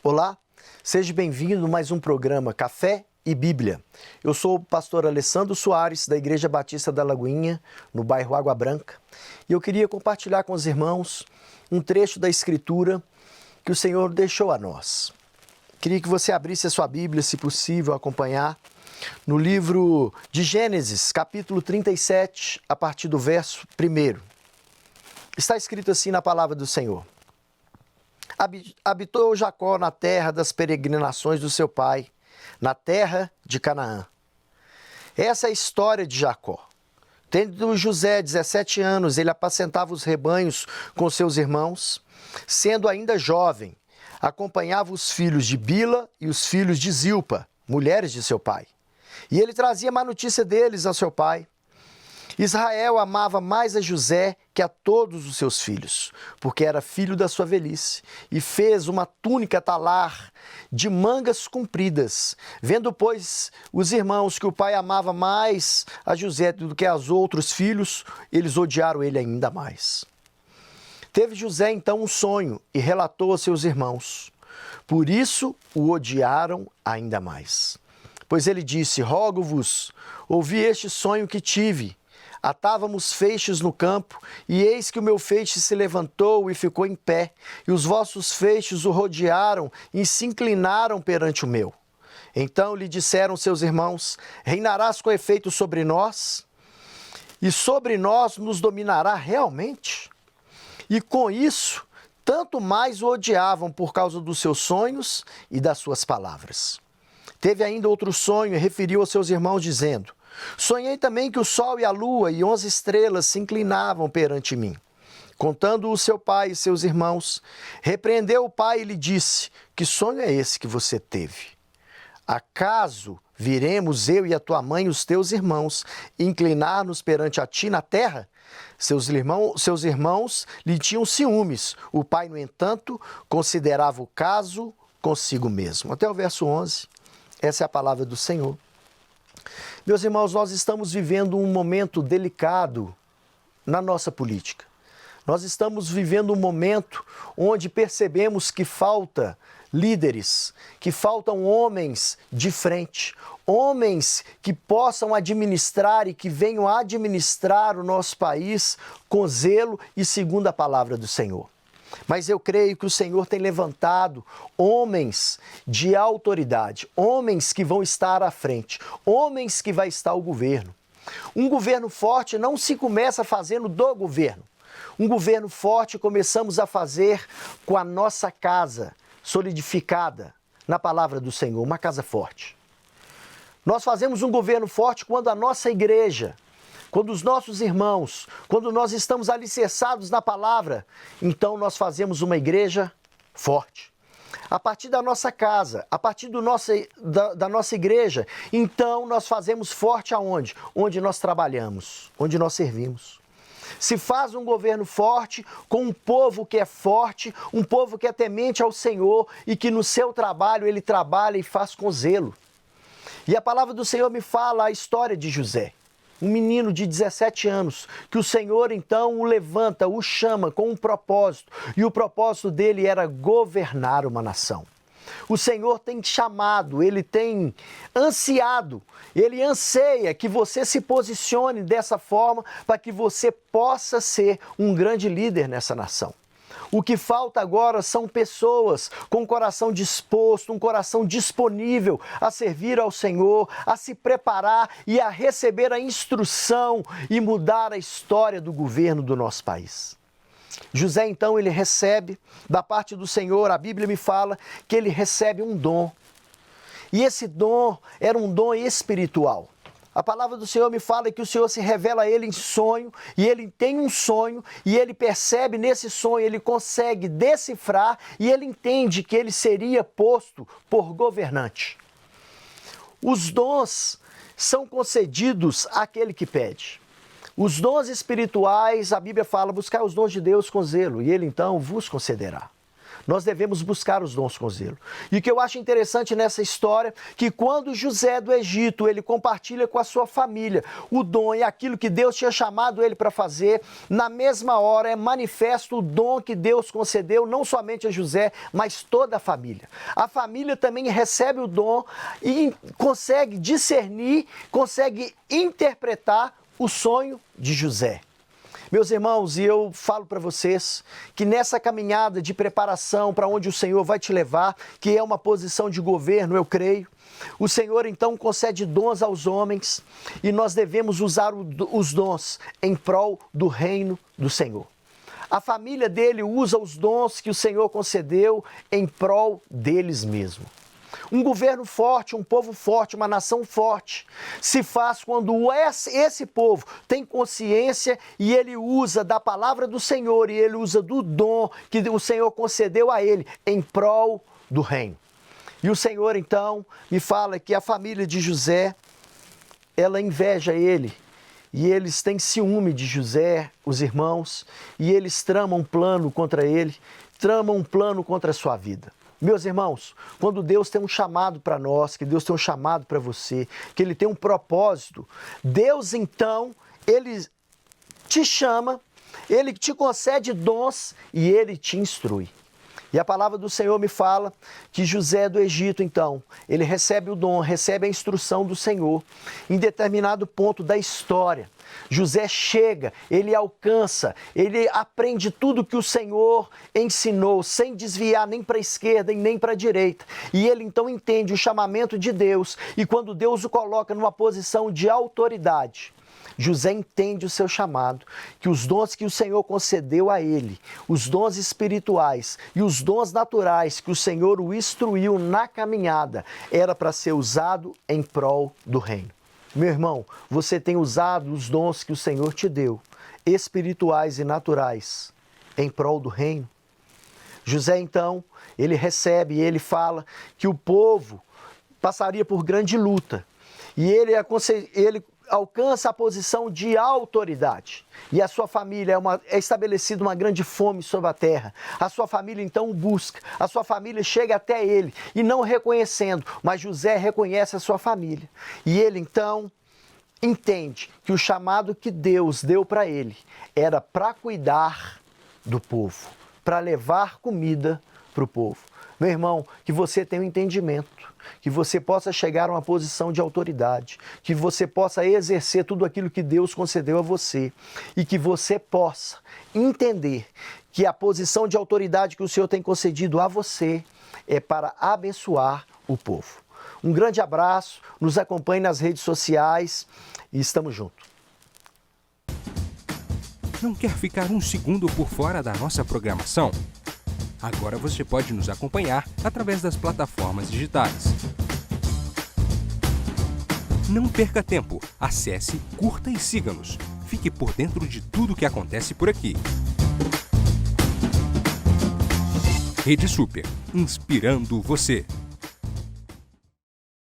Olá, seja bem-vindo a mais um programa Café e Bíblia. Eu sou o pastor Alessandro Soares, da Igreja Batista da Lagoinha, no bairro Água Branca, e eu queria compartilhar com os irmãos um trecho da Escritura que o Senhor deixou a nós. Queria que você abrisse a sua Bíblia, se possível, acompanhar, no livro de Gênesis, capítulo 37, a partir do verso 1. Está escrito assim na palavra do Senhor. Habitou Jacó na terra das peregrinações do seu pai, na terra de Canaã. Essa é a história de Jacó. Tendo José 17 anos, ele apacentava os rebanhos com seus irmãos. Sendo ainda jovem, acompanhava os filhos de Bila e os filhos de Zilpa, mulheres de seu pai. E ele trazia má notícia deles ao seu pai. Israel amava mais a José que a todos os seus filhos, porque era filho da sua velhice, e fez uma túnica talar de mangas compridas. Vendo, pois, os irmãos que o pai amava mais a José do que aos outros filhos, eles odiaram ele ainda mais. Teve José então um sonho e relatou a seus irmãos. Por isso o odiaram ainda mais. Pois ele disse: rogo-vos, ouvi este sonho que tive. Atávamos feixes no campo, e eis que o meu feixe se levantou e ficou em pé, e os vossos feixes o rodearam e se inclinaram perante o meu. Então lhe disseram seus irmãos: reinarás com efeito sobre nós? E sobre nós nos dominará realmente? E com isso, tanto mais o odiavam por causa dos seus sonhos e das suas palavras. Teve ainda outro sonho e referiu aos seus irmãos, dizendo: sonhei também que o sol e a lua e 11 estrelas se inclinavam perante mim. Contando o seu pai e seus irmãos, repreendeu o pai e lhe disse: que sonho é esse que você teve? Acaso viremos eu e a tua mãe e os teus irmãos inclinar-nos perante a ti na terra? Seus irmãos lhe tinham ciúmes. O pai, no entanto, considerava o caso consigo mesmo. Até o verso 11, essa é a palavra do Senhor. Meus irmãos, nós estamos vivendo um momento delicado na nossa política. Nós estamos vivendo um momento onde percebemos que falta líderes, que faltam homens de frente, homens que possam administrar e que venham administrar o nosso país com zelo e segundo a palavra do Senhor. Mas eu creio que o Senhor tem levantado homens de autoridade, homens que vão estar à frente, homens que vai estar o governo. Um governo forte não se começa fazendo do governo. Um governo forte começamos a fazer com a nossa casa solidificada na palavra do Senhor, uma casa forte. Nós fazemos um governo forte quando a nossa igreja, quando os nossos irmãos, quando nós estamos alicerçados na palavra, então nós fazemos uma igreja forte. A partir da nossa casa, a partir da nossa igreja, então nós fazemos forte aonde? Onde nós trabalhamos, onde nós servimos. Se faz um governo forte, com um povo que é forte, um povo que é temente ao Senhor e que no seu trabalho ele trabalha e faz com zelo. E a palavra do Senhor me fala a história de José. Um menino de 17 anos, que o Senhor então o levanta, o chama com um propósito, e o propósito dele era governar uma nação. O Senhor tem chamado, Ele tem ansiado, Ele anseia que você se posicione dessa forma para que você possa ser um grande líder nessa nação. O que falta agora são pessoas com um coração disposto, um coração disponível a servir ao Senhor, a se preparar e a receber a instrução e mudar a história do governo do nosso país. José, então, ele recebe da parte do Senhor, a Bíblia me fala que ele recebe um dom. E esse dom era um dom espiritual. A palavra do Senhor me fala que o Senhor se revela a ele em sonho, e ele tem um sonho, e ele percebe nesse sonho, ele consegue decifrar, e ele entende que ele seria posto por governante. Os dons são concedidos àquele que pede. Os dons espirituais, a Bíblia fala, buscar os dons de Deus com zelo, e Ele então vos concederá. Nós devemos buscar os dons com zelo. E o que eu acho interessante nessa história, que quando José do Egito, ele compartilha com a sua família o dom e aquilo que Deus tinha chamado ele para fazer, na mesma hora é manifesto o dom que Deus concedeu, não somente a José, mas toda a família. A família também recebe o dom e consegue discernir, consegue interpretar o sonho de José. Meus irmãos, e eu falo para vocês que nessa caminhada de preparação para onde o Senhor vai te levar, que é uma posição de governo, eu creio, o Senhor então concede dons aos homens e nós devemos usar os dons em prol do reino do Senhor. A família dele usa os dons que o Senhor concedeu em prol deles mesmos. Um governo forte, um povo forte, uma nação forte se faz quando esse povo tem consciência e ele usa da palavra do Senhor e ele usa do dom que o Senhor concedeu a ele em prol do reino. E o Senhor então me fala que a família de José, ela inveja ele e eles têm ciúme de José, os irmãos, e eles tramam um plano contra ele, tramam um plano contra a sua vida. Meus irmãos, quando Deus tem um chamado para nós, que Deus tem um chamado para você, que Ele tem um propósito, Deus então, Ele te chama, Ele te concede dons e Ele te instrui. E a palavra do Senhor me fala que José do Egito, então, ele recebe o dom, recebe a instrução do Senhor. Em determinado ponto da história, José chega, ele alcança, ele aprende tudo que o Senhor ensinou, sem desviar nem para a esquerda e nem para a direita. E ele então entende o chamamento de Deus, e quando Deus o coloca numa posição de autoridade, José entende o seu chamado, que os dons que o Senhor concedeu a ele, os dons espirituais e os dons naturais que o Senhor o instruiu na caminhada, era para ser usado em prol do reino. Meu irmão, você tem usado os dons que o Senhor te deu, espirituais e naturais, em prol do reino? José, então, ele recebe, ele fala que o povo passaria por grande luta e ele alcança a posição de autoridade. E a sua família é estabelecida uma grande fome sobre a terra. A sua família então o busca. A sua família chega até ele e não reconhecendo, mas José reconhece a sua família. E ele então entende que o chamado que Deus deu para ele era para cuidar do povo, para levar comida para o povo. Meu irmão, que você tenha um entendimento, que você possa chegar a uma posição de autoridade, que você possa exercer tudo aquilo que Deus concedeu a você e que você possa entender que a posição de autoridade que o Senhor tem concedido a você é para abençoar o povo. Um grande abraço, nos acompanhe nas redes sociais e estamos juntos. Não quer ficar um segundo por fora da nossa programação? Agora você pode nos acompanhar através das plataformas digitais. Não perca tempo, acesse, curta e siga-nos. Fique por dentro de tudo o que acontece por aqui. Rede Super, inspirando você.